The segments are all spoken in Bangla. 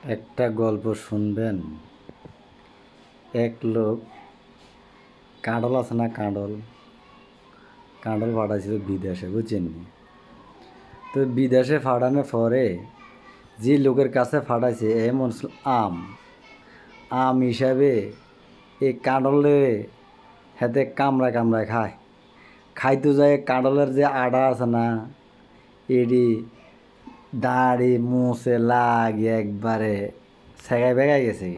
একটা গল্প শুনবেন। এক লোক কাঁডল আছে না, কাঁডল কাঁডল পাঠাইছিল বিদেশে, বুঝছেন? তো বিদেশে পাঠানোর পরে যে লোকের কাছে পাঠাইছে এমন আম আম হিসাবে এই কাঁডলে হাতে কামড়ায় কামড়ায় খাইতে যায়। কাঁডলের যে আড়া আছে না, এডি দাঁড়ি মুছে লাগিয়ে একবারে সেগাই বেগাই গেছে।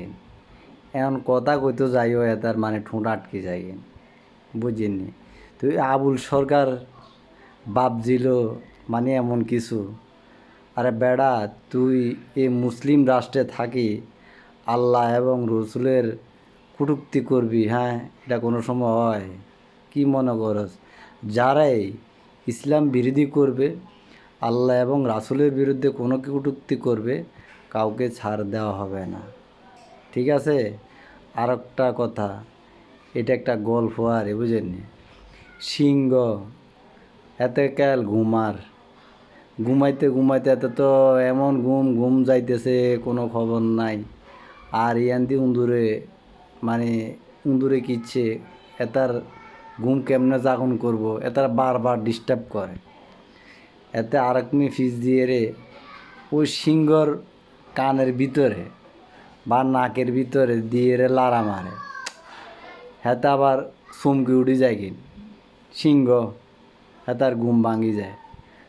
এখন কথা কইতো যাইও তার মানে ঠোঁট আটকে যায়, বুঝিনি। তো আবুল সরকার ভাবছিল মানে এমন কিছু, আরে বেড়া তুই এই মুসলিম রাষ্ট্রে থাকি আল্লাহ এবং রসুলের কটূক্তি করবি? হ্যাঁ, এটা কোনো সময় হয়? কি মনে করস? যারাই ইসলাম বিরোধী করবে, আল্লাহ এবং রাসুলের বিরুদ্ধে কোনো কটূক্তি করবে, কাউকে ছাড় দেওয়া হবে না, ঠিক আছে? আর একটা কথা, এটা একটা গল্প আরে, বুঝেননি? সিংহ এতে কাল ঘুমাইতে ঘুমাইতে এত তো এমন ঘুম যাইতেছে, কোনো খবর নাই। আর ইয়ান্দি মানে উন্দুরে কিচ্ছে, এতার ঘুম কেমনে জাগন করব, এতার বারবার ডিস্টার্ব করে। এতে আরেকমি ফিস দিয়ে রে ওই সিংহর কানের ভিতরে বা নাকের ভিতরে দিয়ে রে লাড়া মারে। হেতে আবার চমকি উঠি যায় কিন সিংহ, হেতার ঘুম ভাঙি যায়।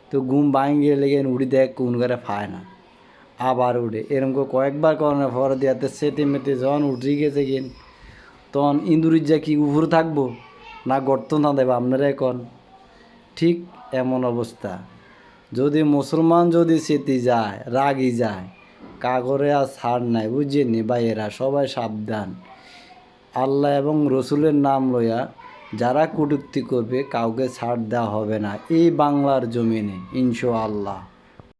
তো ঘুম ভাঙি গেলে উড়ি দেখ কোন করে পায় না, আবার উঠে। এরকম কয়েকবার করানোর পরে দিয়াতে সেতে মেতে যখন উঠে গেছে কিন, তখন ইন্দুরির যা কি উপরে থাকবো না গর্ত না দেবে আপনারা এখন? ঠিক এমন অবস্থা। যদি মুসলমান যদি সেতি যায়, রাগি যায়, কাগরে আর ছাড় নাই, বুঝছেন ভাইয়েরা? সবাই সাবধান। আল্লাহ এবং রসুলের নাম লইয়া যারা কটূক্তি করবে কাউকে ছাড় দেওয়া হবে না এই বাংলার জমিনে, ইনশাআল্লাহ।